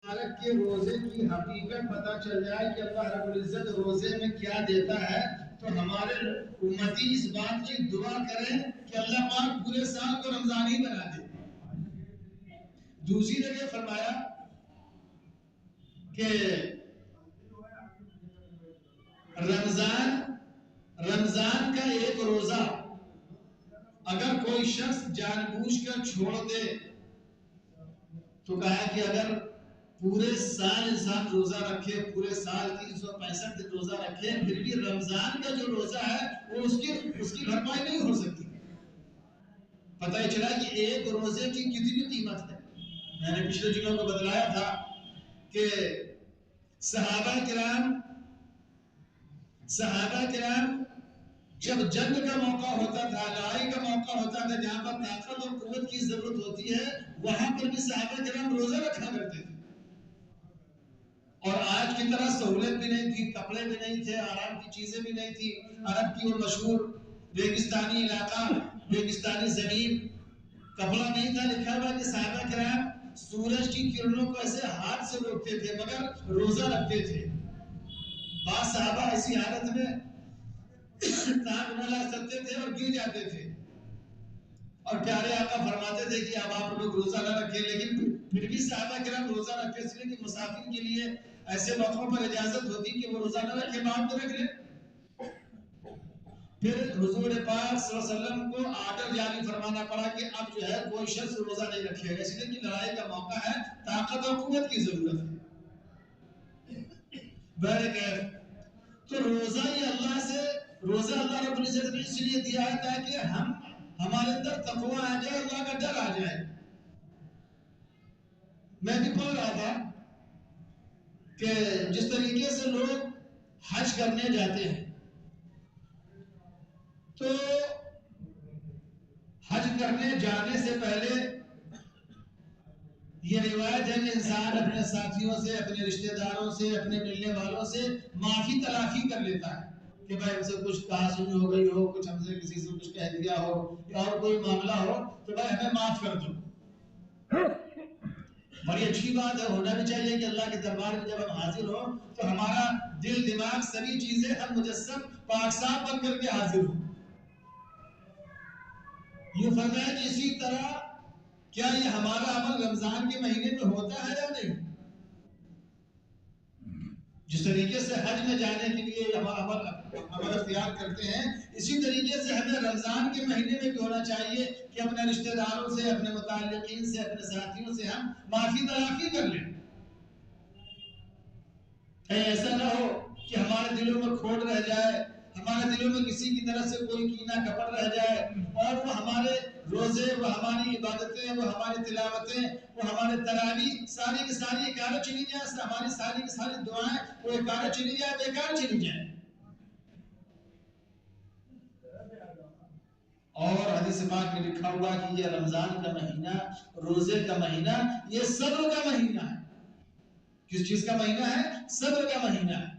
مبارک کے روزے کی حقیقت پتہ چل جائے کہ اللہ رب العزت روزے میں کیا دیتا ہے تو ہمارے امتی اس بات کی دعا کریں کہ اللہ پاک پورے سال کو رمضانی بنا دے۔ دوسری جگہ فرمایا کہ رمضان کا ایک روزہ اگر کوئی شخص جان بوجھ کر چھوڑ دے تو کہا کہ اگر پورے سال انسان روزہ رکھے، پورے سال 365 دن روزہ رکھے، پھر بھی رمضان کا جو روزہ ہے وہ اس کی بھرپائی نہیں ہو سکتی۔ پتہ ہی چلا کہ ایک روزے کی کتنی قیمت ہے۔ میں نے پچھلے دنوں کو بتلایا تھا کہ صحابہ کرام جب جنگ کا موقع ہوتا تھا، لڑائی کا موقع ہوتا تھا، جہاں پر طاقت اور قوت کی ضرورت ہوتی ہے وہاں پر بھی صحابہ کرام روزہ رکھا کرتے تھے۔ اور آج کی طرح سہولت بھی نہیں تھی، کپڑے بھی نہیں تھے، آرام کی چیزیں بھی نہیں تھی۔ عرب کی وہ مشہور ریگستانی علاقہ، ریگستانی زمین، کپڑا نہیں تھا، لکھا ہوا کہ صحابہ کرام سورج کی کرنوں کو ایسے ہاتھ سے روکتے تھے مگر روزہ رکھتے تھے۔ بعض صحابہ ایسی حالت میں تاگ نہ لا سکتے تھے اور گر جاتے تھے، اور پیارے آقا فرماتے تھے کہ اب آپ لوگ روزہ نہ رکھیں، لیکن پھر بھی صحابہ کرام روزہ رکھتے، اس لیے کہ مسافر کے لیے ایسے موقعوں پر اجازت ہوتی کہ وہ روزہ نہ رکھے، بعد میں رکھ لے۔ پھر حضور پاک صلی اللہ علیہ وسلم کو آرڈر جاری فرمانا پڑا کہ اب جو ہے کوئی شخص روزہ نہیں رکھے گا، اس لیے کہ لڑائی کا موقع ہے، طاقت اور قوت کی ضرورت ہے۔ بہرکیف تو روزہ اللہ رب العزت نے اس لیے دیا ہے تاکہ ہمارے اندر تقوی آ جائے، اللہ کا ڈر آ جائے۔ میں بھی پڑھ رہا تھا کہ جس طریقے سے لوگ حج کرنے جاتے ہیں تو حج کرنے جانے سے پہلے یہ روایت ہے کہ انسان اپنے ساتھیوں سے، اپنے رشتہ داروں سے، اپنے ملنے والوں سے معافی تلافی کر لیتا ہے کہ بھائی ہم سے کچھ کہا سنی ہو گئی ہو، کچھ ہم سے کسی سے کچھ کہہ دیا ہو یا اور کوئی معاملہ ہو تو بھائی ہمیں معاف کر دو۔ بڑی اچھی بات ہے، ہونا بھی چاہیے کہ اللہ کے دربار میں جب ہم حاضر ہو تو ہمارا دل دماغ سبھی چیزیں ہم مجسم پاک صاف بن کر کے حاضر ہوں۔ یہ فرمایا کہ اسی طرح کیا یہ ہمارا عمل رمضان کے مہینے میں ہوتا ہے یا نہیں؟ جس طریقے سے حج میں جانے کے لیے ہم عمل اختیار کرتے ہیں، اسی طریقے سے ہمیں رمضان کے مہینے میں بھی ہونا چاہیے کہ اپنے رشتہ داروں سے، اپنے متعلقین سے، اپنے ساتھیوں سے ہم معافی تلافی کر لیں۔ ایسا نہ ہو کہ ہمارے دلوں میں کھوٹ رہ جائے، ہمارے دلوں میں کسی کی طرف سے کوئی کینہ کپٹ رہ جائے، اور وہ ہمارے روزے، وہ ہماری عبادتیں، وہ ہماری تلاوتیں، وہ ہمارے تراویح ساری کی ساری ایکارہ چلی جائے، ہماری ساری کی ساری دعائیں وہ ایکارہ چلی جائے، بیکار چلی جائے۔ اور حدیث پاک میں لکھا ہوا کہ یہ رمضان کا مہینہ، روزے کا مہینہ، یہ صبر کا مہینہ ہے۔ کس چیز کا مہینہ ہے؟ صبر کا مہینہ ہے۔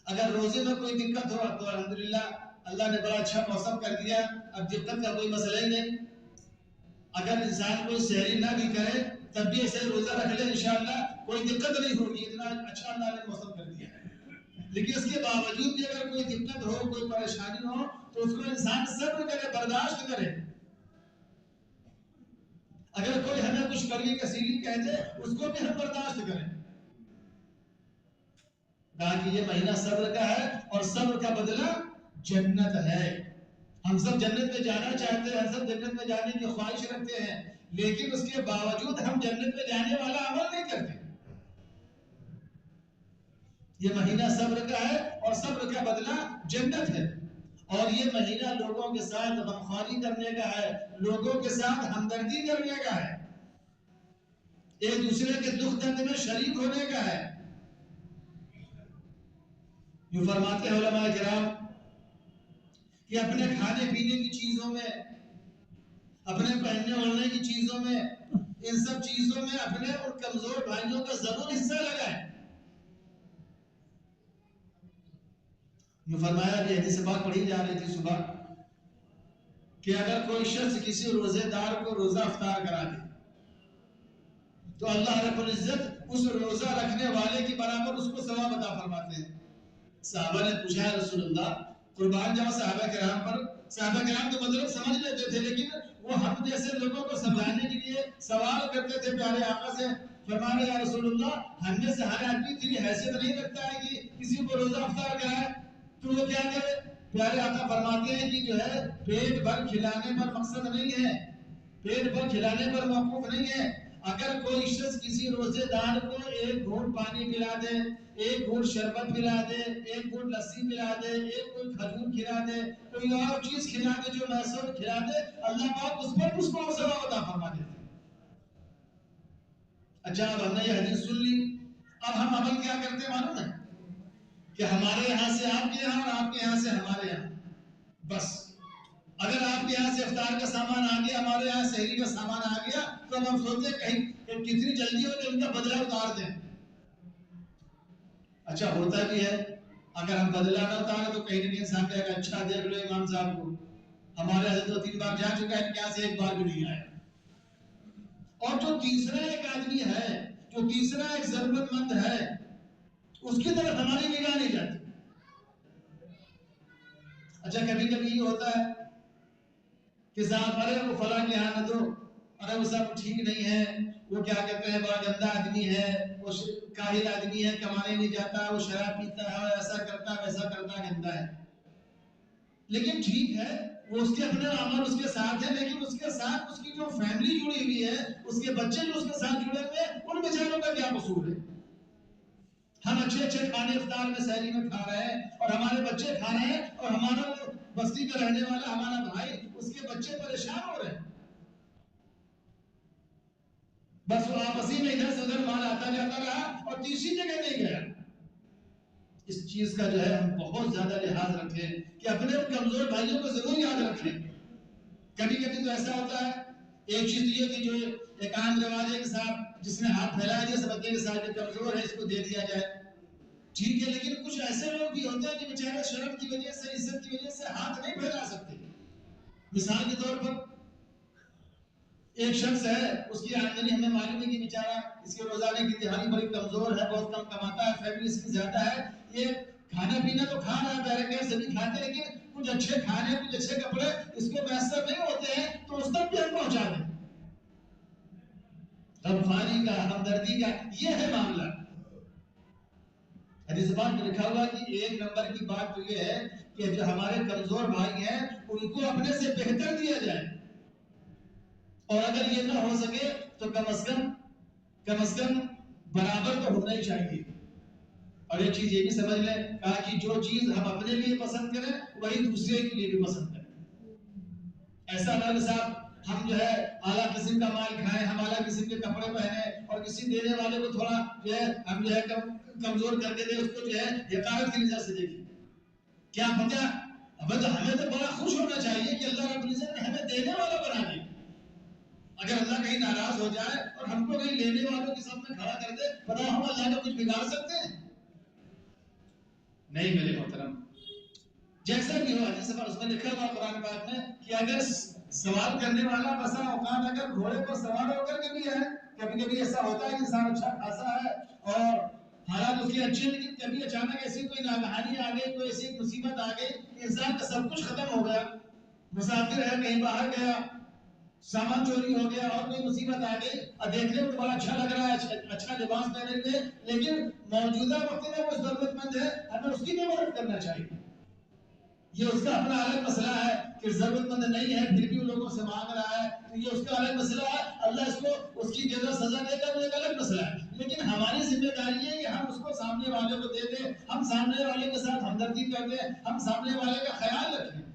اگر روزے میں کوئی دقت ہو تو الحمدللہ اللہ نے بڑا اچھا موسم کر دیا، اب دقت کا کوئی مسئلہ ہی نہیں۔ اگر انسان کوئی سحری نہ بھی کرے تب بھی ایسے روزہ رکھ لے، انشاءاللہ کوئی دقت نہیں ہوگی، اتنا اچھا اللہ نے موسم کر دیا ہے۔ لیکن اس کے باوجود بھی اگر کوئی دقت ہو، کوئی پریشانی ہو تو اس کو انسان صبر کرے، برداشت کرے۔ اگر کوئی ہمیں کچھ کڑوی کسیلی کہہ دے اس کو بھی ہم برداشت کریں۔ کہا کہ یہ مہینہ صبر کا ہے اور صبر کا بدلہ جنت ہے۔ ہم سب جنت میں جانا چاہتے ہیں، ہم سب جنت میں جانے کی خواہش رکھتے ہیں، لیکن اس کے باوجود ہم جنت میں جانے والا عمل نہیں کرتے۔ یہ مہینہ صبر کا ہے اور صبر کا بدلہ جنت ہے، اور یہ مہینہ لوگوں کے ساتھ غمخواری کرنے کا ہے، لوگوں کے ساتھ ہمدردی کرنے کا ہے، ایک دوسرے کے دکھ درد میں شریک ہونے کا ہے۔ یوں فرماتے ہیں علماء کرام کہ اپنے کھانے پینے کی چیزوں میں، اپنے پہننے اوڑھنے کی چیزوں میں، ان سب چیزوں میں اپنے اور کمزور بھائیوں کا ضرور حصہ لگائیں۔ یوں فرمایا کہ حدیث پاک پڑھی جا رہی تھی صبح کہ اگر کوئی شخص کسی روزے دار کو روزہ افطار کرا دے تو اللہ رب العزت اس روزہ رکھنے والے کے برابر اس کو ثواب عطا فرماتے ہیں۔ صحابہ نے پوچھا ہے رسول اللہ قربان جاؤ صحابہ کرام پر، صحابہ کرام تو مطلب سمجھ لیتے تھے لیکن وہ ہم جیسے لوگوں کو سمجھانے کے لیے سوال کرتے تھے پیارے آقا سے، فرمانے یا رسول اللہ ہم میں سے ہر آدمی تیری حیثیت نہیں رکھتا ہے کہ کسی کو روزہ افطار کرائے تو وہ کیا کرے؟ پیارے آقا فرماتے ہیں کہ جو ہے پیٹ بھر کھلانے پر مقصد نہیں ہے، پیٹ بھر کھلانے پر موقوف نہیں ہے۔ اگر کوئی شخص کسی روزے دار کو ایک گھونٹ پانی پلا دے، ایک گھونٹ شربت پلا دے، ایک گھونٹ لسی پلا دے، ایک گھونٹ کھجور کھلا دے، کوئی اور چیز کھلا دے جو میسر کھلا دے، اللہ پاک اس پر اس کو ثواب عطا فرما دیتے ہیں۔ اچھا اب ہم نے یہ حدیث سن لی، اب ہم عمل کیا کرتے ہیں معلوم ہے؟ کہ ہمارے یہاں سے آپ کے یہاں اور آپ کے یہاں سے ہمارے یہاں، بس اگر آپ کے یہاں سے افطار کا سامان آ گیا، ہمارے یہاں سحری کا سامان آ گیا، تو ہم سوچتے ہیں کہیں کتنی جلدی ہو کہ ان کا بدلہ اتار دیں۔ اچھا ہوتا بھی ہے، اگر ہم بدلہ نہ اتارے تو کہیں نہ کہیں انسان کہے گا اچھا دیکھ لو امام صاحب کو، ہمارے یہاں سے 2-3 بار جا چکا ہے، ان کے یہاں سے ایک بار بھی نہیں آیا۔ اور جو تیسرا ایک آدمی ہے، جو تیسرا ایک ضرورت مند ہے، اس کی طرف ہماری نگاہ نہیں جاتی۔ اچھا کبھی کبھی یہ ہوتا ہے کہ صاحب ارے وہ فلاں کے یہاں نہ دو، ارے وہ سب ٹھیک نہیں ہے، وہ کیا کہتے ہیں بڑا گندا آدمی ہے، وہ کاہل آدمی ہے، کمانے نہیں جاتا، وہ شراب پیتا ہے، ایسا کرتا ویسا کرتا، گندا ہے۔ لیکن ٹھیک ہے وہ اس کے اپنے عمل اس کے ساتھ ہے، لیکن اس کے ساتھ اس کی جو فیملی جڑی ہوئی ہے، اس کے بچے جو اس کے ساتھ جڑے ہوئے ہیں، ان بیچاروں کا کیا قصور ہے؟ ہم اچھے اچھے کھانے افطار میں سحری میں کھا رہے ہیں اور ہمارے بچے کھا رہے ہیں، اور ہمارا بستی کا رہنے والا ہمارا بھائی اس کے بچے پریشان ہو رہے ہیں۔ بس وہ آپسی میں ادھر سے ادھر مال آتا جاتا رہا اور تیسری جگہ نہیں گیا۔ اس چیز کا جو ہے ہم بہت زیادہ لحاظ رکھیں کہ اپنے کمزور بھائیوں کو ضرور یاد رکھیں۔ کبھی کبھی تو ایسا ہوتا ہے، ایک چیز یہ کہ جو ایک عام رواج ہے کہ صاحب جس نے ہاتھ پھیلایا جائے سب کے ساتھ جو کمزور ہے اس کو دے دیا جائے، ٹھیک ہے، لیکن کچھ ایسے لوگ بھی ہوتے ہیں کہ بیچارے شرم کی وجہ سے، عزت کی وجہ سے ہاتھ نہیں پھیلا سکتے۔ مثال کے طور پر ایک شخص ہے، اس کی آمدنی ہمیں معلوم ہے کہ بیچارہ اس کے روزانے کی دہانی بڑی کمزور ہے، بہت کم کماتا ہے، فیملی اس کی زیادہ ہے، یہ کھانا پینا تو کھا رہا ہے، بیرنگ سبھی کھاتے ہیں، لیکن کچھ اچھے کھانے کچھ اچھے کپڑے اس کو میسر نہیں ہوتے ہیں، تو اس تک بھی ہم پہنچا دیں۔ غمخواری کا، ہمدردی کا یہ ہے معاملہ۔ حدیث پاک میں لکھا ہوا کہ ایک نمبر کی بات تو یہ ہے کہ جو ہمارے کمزور بھائی ہیں ان کو اپنے سے بہتر دیا جائے، اور اگر یہ نہ ہو سکے تو کم از کم برابر تو ہونا ہی چاہیے۔ اور ایک چیز یہ بھی سمجھ لیں، کہا کہ جو چیز ہم اپنے لیے پسند کریں وہی دوسرے کے لیے بھی پسند کریں۔ ایسا نہ کہ صاحب ہم جو ہے اعلیٰ قسم کا مال کھائیں، ہم اعلیٰ قسم کے کپڑے پہنیں اور کسی دینے والے کو تھوڑا جو ہے ہم جو ہے کمزور کر کے دیں، اس کو جو ہے حقارت کی نظر سے دیکھیں۔ کیا پتہ ہمیں تو بڑا خوش ہونا چاہیے کہ اللہ رب العزت نے ہمیں دینے والا بنا دیا۔ اگر اللہ کہیں ناراض ہو جائے اور ہم کو کہیں لینے والوں کے سامنے کھڑا کر دے، پتہ ہم اللہ کا کچھ بگاڑ سکتے ہیں؟ نہیں میرے محترم، جیسا بھی ہو حدیث پر اس میں لکھا ہوا قرآن پاک میں کہ اگر سوال کرنے والا بسا اوقات اگر گھوڑے پر سوار ہو کر کے بھی ہے، کبھی کبھی ایسا ہوتا ہے کہ انسان اچھا خاصا ہے اور حالات اس کے اچھے، لیکن کبھی اچانک ایسی کوئی ناگہانی آ گئی، کوئی ایسی مصیبت آ گئی کہ انسان کا سب کچھ ختم ہو گیا، مسافر ہے کہیں باہر گیا، سامان چوری ہو گیا اور کوئی مصیبت آ گئی، اور دیکھنے میں بڑا اچھا لگ رہا ہے، اچھا لباس پہنے ہوئے، لیکن موجودہ وقت میں وہ ضرورت مند ہے، ہمیں اس کی بھی مدد کرنا چاہیے۔ یہ اس کا اپنا الگ مسئلہ ہے کہ ضرورت مند نہیں ہے پھر بھی ان لوگوں سے مانگ رہا ہے، تو یہ اس کا الگ مسئلہ ہے، اللہ اس کو اس کی جزا سزا دے گا، وہ ایک الگ مسئلہ ہے۔ لیکن ہماری ذمہ داری ہے کہ ہم اس کو سامنے والے کو دے دیں، ہم سامنے والے کے ساتھ ہمدردی کر دیں، ہم سامنے والے کا خیال رکھیں۔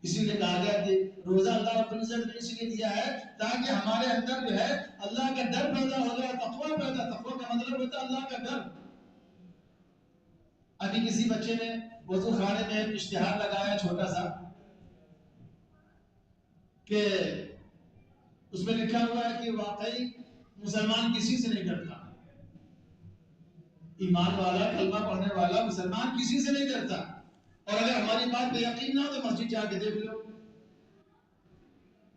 اسی لیے کہا گیا کہ روزہ اللہ رب العزت نے اس لیے دیا ہے تاکہ ہمارے اندر جو ہے اللہ کا ڈر پیدا ہو جائے، تقویٰ پیدا، تقویٰ کا مطلب ہوتا ہے اللہ کا ڈر۔ ابھی کسی بچے نے وضو خانے میں ایک اشتہار لگایا چھوٹا سا کہ اس میں لکھا ہوا ہے کہ واقعی مسلمان کسی سے نہیں ڈرتا، ایمان والا کلمہ پڑھنے والا مسلمان کسی سے نہیں ڈرتا، اور اگر ہماری بات پہ یقین نہ ہو تو مسجد جا کے دیکھ لو،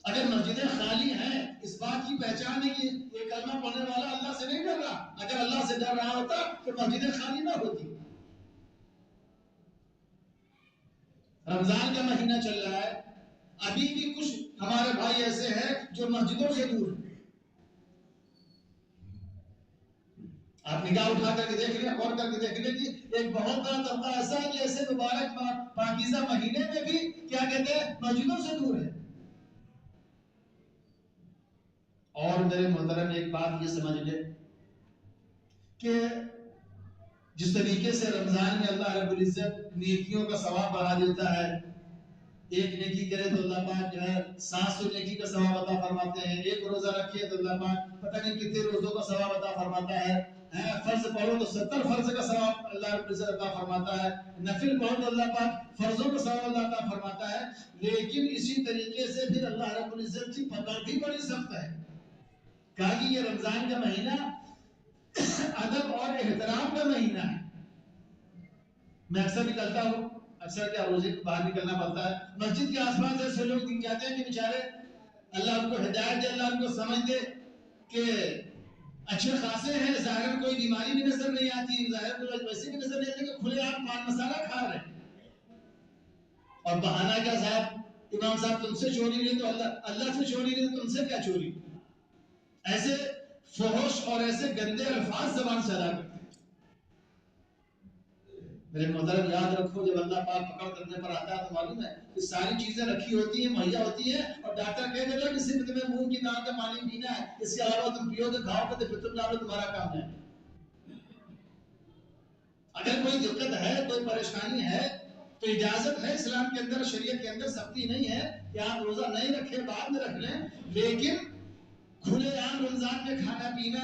اگر مسجدیں خالی ہیں، اس بات کی پہچان ہے کہ یہ کلمہ پڑھنے والا اللہ سے نہیں ڈر رہا. اگر اللہ سے ڈر رہا ہوتا تو مسجدیں خالی نہ ہوتی. رمضان کا مہینہ چل رہا ہے، ابھی بھی کچھ ہمارے بھائی ایسے ہیں جو مسجدوں سے دور ہیں. آپ نگاہ اٹھا کر کے دیکھ لیں، غور کر کے دیکھ لیں کہ ایک بہت بڑا طبقہ ایسا ہے کہ ایسے مبارک پاکیزہ مہینے میں بھی کیا کہتے ہیں، مسجدوں سے دور ہے. اور میرے محترم ایک بات یہ سمجھ لیں کہ جس طریقے سے رمضان میں اللہ رب العزت نیکیوں کا ثواب بڑھا دیتا ہے، ایک نیکی کرے تو اللہ پاک جو ہے 700 نیکی کا ثواب عطا فرماتے ہیں. ایک روزہ رکھے تو اللہ پاک پتہ نہیں کتنے روزوں کا ثواب عطا فرماتا ہے. فرض پڑھو تو 70 فرض کا ثواب اللہ رب العزت عطا فرماتا ہے. نفل پڑھو تو اللہ پاک فرضوں کا ثواب اللہ عطا فرماتا ہے. لیکن اسی طریقے سے پھر اللہ رب العزت کی پکڑ بھی بڑی سخت ہے. کہا کہ یہ رمضان کا مہینہ ادب اور احترام کا مہینہ ہے. میں اکثر نکلتا ہوں، اکثر کیا روزے باہر نکلنا پڑتا ہے، مسجد کے آس پاس ایسے لوگ دکھ جاتے ہیں کہ بیچارے اللہ ان کو ہدایت دے، اللہ ان کو سمجھ دے کہ اچھے خاصے ہیں، ظاہر کوئی بیماری بھی نظر نہیں آتی، ظاہر کوئی ویسے بھی نظر نہیں آتی کہ کھلے عام پان مسالہ کھا رہے ہیں. اور بہانہ کیا صاحب، امام صاحب تم سے چوری نہیں تو اللہ سے چوری نہیں تو تم سے کیا چوری. ایسے فحش اور ایسے گندے الفاظ زبان سے ادا کرتے ہیں. میرے محترم یاد رکھو، جب اللہ پاک پکڑ کرنے پر آتا ہے تو معلوم ہے کہ ساری چیزیں رکھی ہوتی ہیں، مہیا ہوتی ہیں، اور ڈاکٹر کہہ دیتا ہے کہ صرف تمہیں منہ کی دان کا پانی پینا ہے، اس کے علاوہ تم پیو گے کھاؤ گے تو پھر تم لاؤ، تمہارا کام ہے. اگر کوئی دقت ہے، کوئی پریشانی ہے تو اجازت ہے اسلام کے اندر، شریعت کے اندر سختی نہیں ہے کہ آپ روزہ نہیں رکھیں، بعد میں رکھ لیں. لیکن کھلے عام رمضان میں کھانا پینا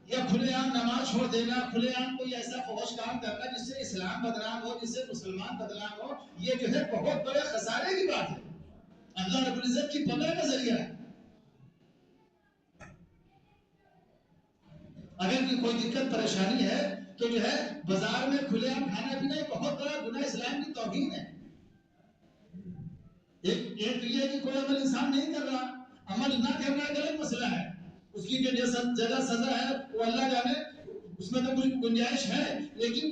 یا کھلے عام نماز چھوڑ دینا، کھلے عام کوئی ایسا فحش کام کرنا جس سے اسلام بدنام ہو، جس سے مسلمان بدنام ہو، یہ جو ہے بہت بڑے خسارے کی بات ہے. اللہ رب العزت کی پکڑ کا ذریعہ ہے. اگر کوئی دقت پریشانی ہے تو جو ہے بازار میں کھلے عام کھانا پینا ایک بہت بڑا گناہ، اسلام کی توہین ہے. ایک تو یہ ہے کہ کوئی عمل انسان نہیں کر رہا، عمل نہ کرنا غلط مسئلہ ہے، اس کی جو جگہ سزا ہے وہ اللہ جانے، اس میں تو کچھ گنجائش ہے. لیکن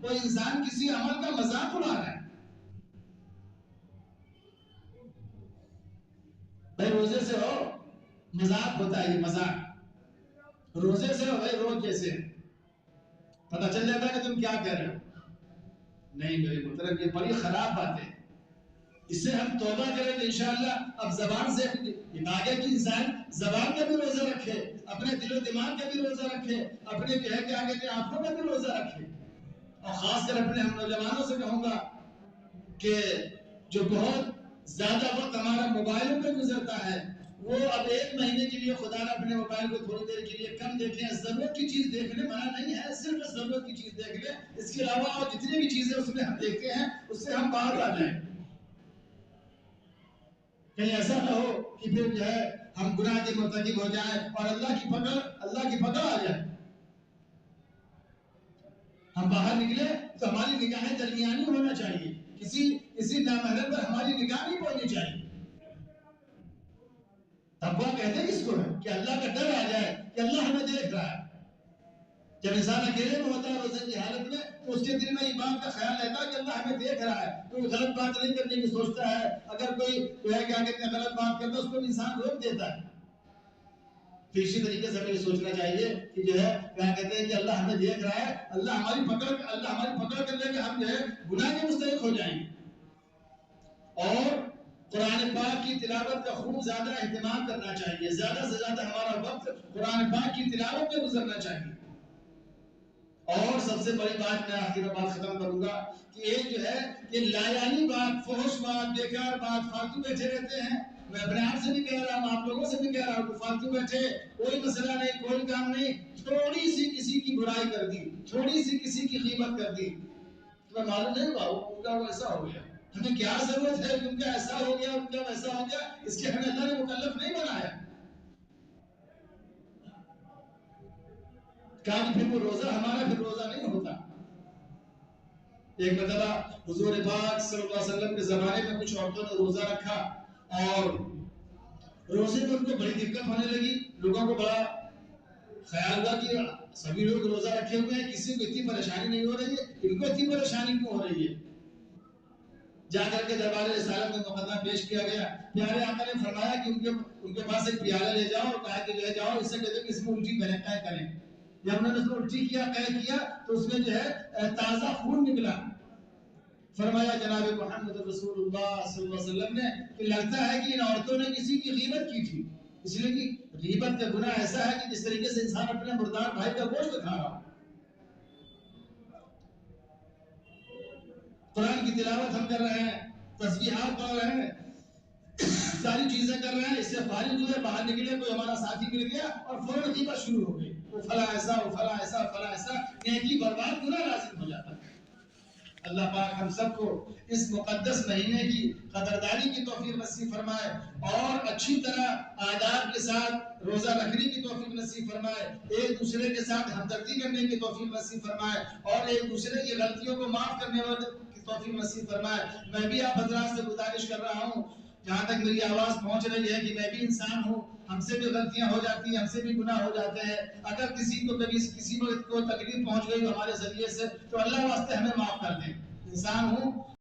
کوئی انسان کسی عمل کا مذاق اڑا رہا ہے. بھائی روزے سے ہو، مذاق ہوتا ہے، یہ مذاق. روزے سے ہو بھائی، روز جیسے پتہ چل جاتا ہے کہ تم کیا کر رہے ہو. نہیں میرے محترم، یہ بڑی خراب بات ہے. اس سے ہم توبہ کریں تو انشاءاللہ اب زبان سے آگے کی انسان زبان کا بھی روزہ رکھے، اپنے دل و دماغ کا بھی روزہ رکھے، اپنے کہہ کے آگے کی آنکھوں کا بھی روزہ رکھے. اور خاص کر اپنے ہم نوجوانوں سے کہوں گا کہ جو بہت زیادہ وقت ہمارا موبائلوں پہ گزرتا ہے، وہ اب ایک مہینے کے لیے خدا نہ اپنے موبائل کو تھوڑی دیر کے لیے کم دیکھیں. ضرورت کی چیز دیکھنے منع نہیں ہے، صرف ضرورت کی چیز دیکھ لیں. اس کے علاوہ اور جتنی بھی چیزیں اس میں ہم دیکھتے ہیں اس سے ہم باہر آ جائیں. کہیں ایسا نہ ہو کہ پھر جو ہے ہم گناہ کے مرتکب ہو جائیں اور اللہ کی پکڑ آ جائے. ہم باہر نکلے تو ہماری نگاہیں درمیانی ہونا چاہیے، کسی نامحرم پر ہماری نگاہ نہیں پڑنی چاہیے. تقویٰ کہتے ہیں اس کو ہے کہ اللہ کا ڈر آ جائے کہ اللہ ہمیں دیکھ رہا ہے. جب انسان اکیلے میں ہوتا ہے روزے کی حالت میں تو اس کے دل میں ایمان کا خیال رہتا ہے کہ اللہ ہمیں دیکھ رہا ہے، کوئی غلط بات نہیں کرنے کی سوچتا ہے. اگر کوئی کیا کہتے ہیں غلط بات کرتا ہے اس کو انسان روک دیتا ہے. تو اسی طریقے سے ہمیں یہ سوچنا چاہیے کہ جو ہے کیا کہتے ہیں کہ اللہ ہمیں دیکھ رہا ہے، اللہ ہماری پکڑ کر لے کہ ہم جو ہے گناہ کے مستحق ہو جائیں گے. اور قرآن پاک کی تلاوت کا خوب زیادہ اہتمام کرنا چاہیے، زیادہ سے زیادہ ہمارا وقت قرآن پاک کی تلاوت میں گزرنا چاہیے. اور سب سے بڑی بات میں آخر میں بات ختم کروں گا کہ ایک جو ہے کہ لایانی بات، فحش بات، بیکار بات، فالتو بیٹھے رہتے ہیں. میں اپنے آپ سے بھی کہہ رہا ہوں، آپ لوگوں سے بھی کہہ رہا ہوں کہ فالتو بیٹھے، کوئی مسئلہ نہیں، کوئی کام نہیں، تھوڑی سی کسی کی برائی کر دی، تھوڑی سی کسی کی غیبت کر دی، تمہیں معلوم نہیں ہوا ان کا وہ ایسا ہو گیا. ہمیں کیا ضرورت ہے کہ ان کا ایسا ہو گیا، ان کا ویسا ہو گیا؟ اس کے ہمیں اللہ نے مکلف نہیں بنایا. کہا پھر وہ روزہ ہمارا پھر روزہ نہیں ہوتا. ایک مرتبہ حضور پاک صلی اللہ علیہ وسلم کے زمانے میں کچھ عورتوں نے روزہ رکھا اور روزے میں ان کو بڑی دقت ہونے لگی. لوگوں کو بڑا خیال ہوا کہ سبھی لوگ روزہ رکھے ہوئے ہیں, کسی کو اتنی پریشانی نہیں ہو رہی ہے, ان کو اتنی پریشانی کیوں ہو رہی ہے؟ جا کر کے دربار رسالت میں مقدمہ پیش کیا گیا. پیارے آقا نے فرمایا کہ ان کے پاس ایک پیالہ لے جاؤ اور کہا کہ لے جاؤ, اس سے کہتے کہ اس میں الٹی کریں, قے کریں. جب انہوں نے اس میں الٹی کیا, قے کیا, تو اس میں جو ہے تازہ خون نکلا. فرمایا جناب محمد رسول اللہ صلی اللہ علیہ وسلم نے کہ لگتا ہے کہ ان عورتوں نے کسی کی غیبت کی تھی, اس لیے کہ غیبت کا گناہ ایسا ہے کہ جس طریقے سے انسان اپنے مردار بھائی کا گوشت کھا رہا. قرآن کی تلاوت ہم کر رہے ہیں, تسبیحات پڑھ رہے ہیں, ساری چیزیں کر رہے ہیں, اس سے فارغ ہوئے, باہر نکلے, کوئی ہمارا ساتھی مل گیا اور فوراً غیبت شروع ہو گئی, وہ فلاں ایسا, وہ فلاں ایسا, فلاں ایسا, نیکی برباد, گناہ لازم ہو جاتا ہے. اللہ پاک ہم سب کو اس مقدس مہینے کی قدردانی کی توفیق نصیب فرمائے اور اچھی طرح آداب کے ساتھ روزہ رکھنے کی توفیق نصیب فرمائے, ایک دوسرے کے ساتھ ہمدردی کرنے کی توفیق نصیب فرمائے اور ایک دوسرے کی غلطیوں کو معاف کرنے کی توفیق نصیب فرمائے. میں بھی آپ حضرات سے گزارش کر رہا ہوں, جہاں تک میری آواز پہنچ رہی ہے, کہ میں بھی انسان ہوں, ہم سے بھی غلطیاں ہو جاتی ہیں, ہم سے بھی گناہ ہو جاتے ہیں. اگر کسی کو کبھی کسی وقت کو تکلیف پہنچ گئی ہمارے ذریعے سے, تو اللہ واسطے ہمیں معاف کر دیں. انسان ہوں,